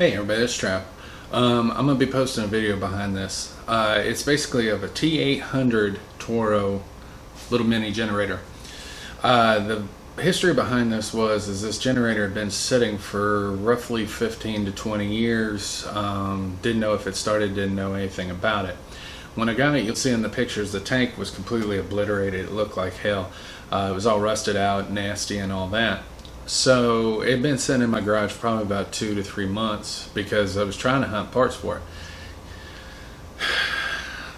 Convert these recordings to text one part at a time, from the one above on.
Hey everybody, it's Trap. I'm going to be posting a video behind this. It's basically of a T-800 Toro little mini generator. The history behind this is this generator had been sitting for roughly 15 to 20 years. Didn't know if it started, didn't know anything about it. When I got it, you'll see in the pictures, the tank was completely obliterated. It looked like hell. It was all rusted out, nasty and all that. So it had been sitting in my garage for probably about 2 to 3 months because I was trying to hunt parts for it.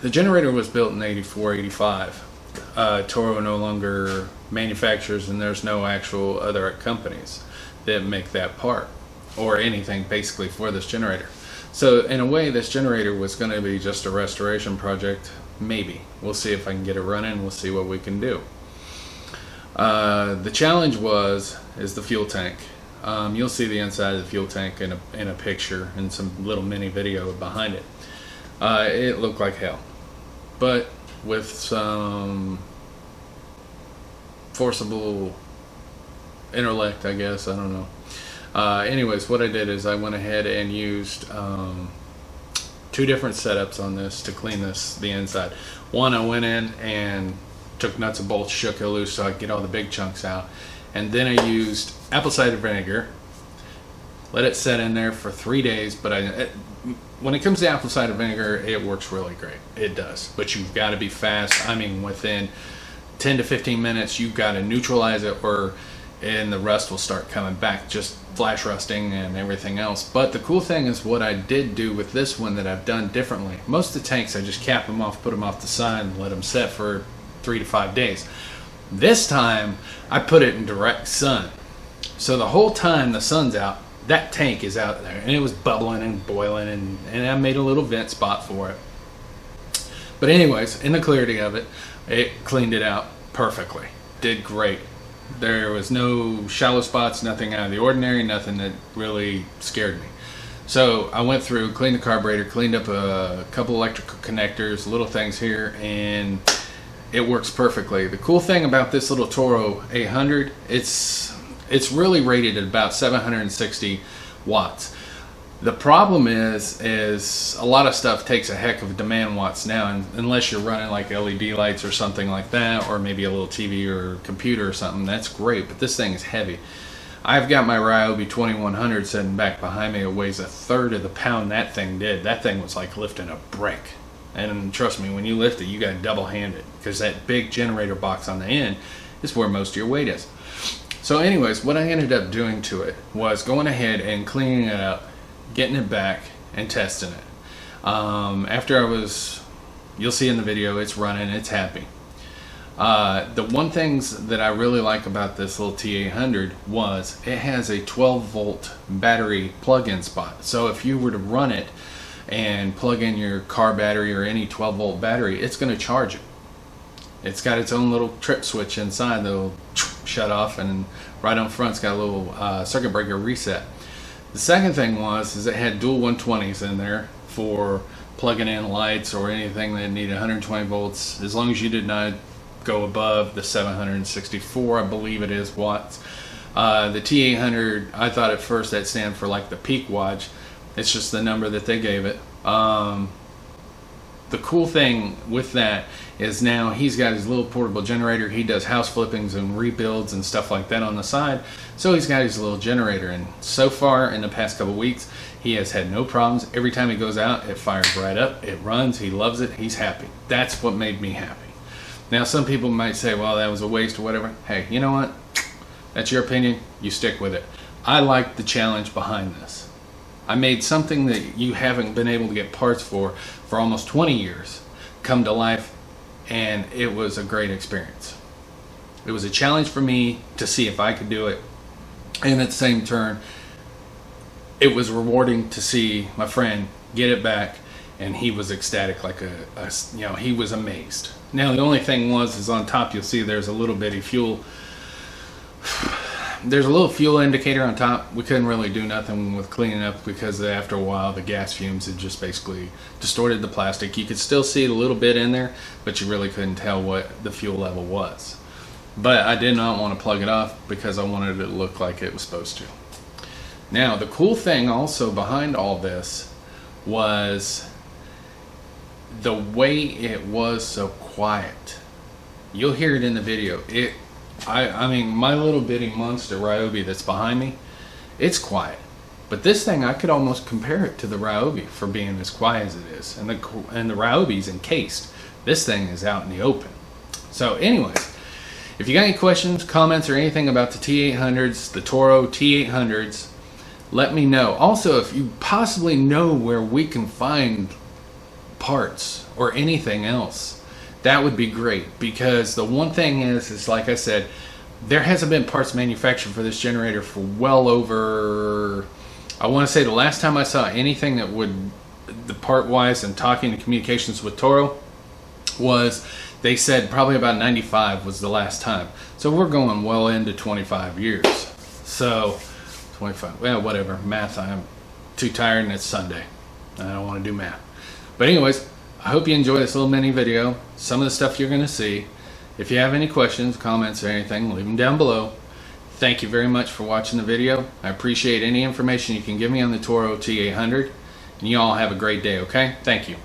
The generator was built in 84, 85. Toro no longer manufactures, and there's no actual other companies that make that part or anything basically for this generator. So in a way, this generator was going to be just a restoration project. Maybe. We'll see if I can get it running. We'll see what we can do. The challenge is the fuel tank. You'll see the inside of the fuel tank in a picture and some little mini video behind it. It looked like hell, but with some forcible intellect, I guess. I don't know. Anyways, what I did is I went ahead and used 2 different setups on this to clean the inside. One, I went in and took nuts and bolts, shook it loose so I could get all the big chunks out. And then I used apple cider vinegar, let it set in there for 3 days. But when it comes to apple cider vinegar, it works really great. It does. But you've got to be fast. I mean, within 10 to 15 minutes, you've got to neutralize it, and the rust will start coming back, just flash rusting and everything else. But the cool thing is what I did do with this one that I've done differently. Most of the tanks, I just cap them off, put them off the side, and let them set for 3 to 5 days. This time I put it in direct sun, so the whole time the sun's out, that tank is out there, and it was bubbling and boiling, and I made a little vent spot for it. But anyways, in the clarity of it, it cleaned it out perfectly. Did great. There was no shallow spots, nothing out of the ordinary, nothing that really scared me. So I went through, cleaned the carburetor, cleaned up a couple electrical connectors, little things here, and it works perfectly. The cool thing about this little Toro 800, it's really rated at about 760 watts. The problem is a lot of stuff takes a heck of demand watts now, and unless you're running like LED lights or something like that, or maybe a little TV or computer or something, that's great, but this thing is heavy. I've got my Ryobi 2100 sitting back behind me. It weighs 1/3 of the pound that thing did. That thing was like lifting a brick. And trust me, when you lift it, you got to double-hand it, because that big generator box on the end is where most of your weight is. So anyways, what I ended up doing to it was going ahead and cleaning it up, getting it back, and testing it. You'll see in the video, it's running, it's happy. The one things that I really like about this little T-800 was it has a 12-volt battery plug-in spot. So if you were to run it and plug in your car battery or any 12-volt battery, it's going to charge it. It's got its own little trip switch inside that'll shut off, and right on front's got a little circuit breaker reset. The second thing is it had dual 120s in there for plugging in lights or anything that needed 120 volts, as long as you did not go above the 764, I believe it is, watts. The T-800, I thought at first that stand for like the peak wattage. It's just the number that they gave it. The cool thing with that is now he's got his little portable generator. He does house flippings and rebuilds and stuff like that on the side. So he's got his little generator, and so far in the past couple weeks, he has had no problems. Every time he goes out, it fires right up. It runs. He loves it. He's happy. That's what made me happy. Now, some people might say, well, that was a waste or whatever. Hey, you know what? That's your opinion. You stick with it. I like the challenge behind this. I made something that you haven't been able to get parts for almost 20 years come to life, and it was a great experience. It was a challenge for me to see if I could do it, and at the same turn, it was rewarding to see my friend get it back, and he was ecstatic, like he was amazed. Now the only thing is on top you'll see there's a little bitty fuel. There's a little fuel indicator on top. We couldn't really do nothing with cleaning up because after a while the gas fumes had just basically distorted the plastic. You could still see a little bit in there, but you really couldn't tell what the fuel level was. But I did not want to plug it off because I wanted it to look like it was supposed to. Now, the cool thing also behind all this was the way it was so quiet. You'll hear it in the video. I mean, my little bitty monster Ryobi that's behind me, it's quiet. But this thing, I could almost compare it to the Ryobi for being as quiet as it is. And the Ryobi's encased. This thing is out in the open. So anyways, if you got any questions, comments, or anything about the T-800s, the Toro T-800s, let me know. Also, if you possibly know where we can find parts or anything else, that would be great. Because the one thing is like I said, there hasn't been parts manufactured for this generator for well over, I want to say the last time I saw anything that would, the part wise and talking to communications with Toro, was they said probably about 95 was the last time. So we're going well into 25 years. So 25, well, whatever, math, I'm too tired and it's Sunday. I don't want to do math. But anyways, I hope you enjoy this little mini video, some of the stuff you're going to see. If you have any questions, comments, or anything, leave them down below. Thank you very much for watching the video. I appreciate any information you can give me on the Toro T-800. And you all have a great day, okay? Thank you.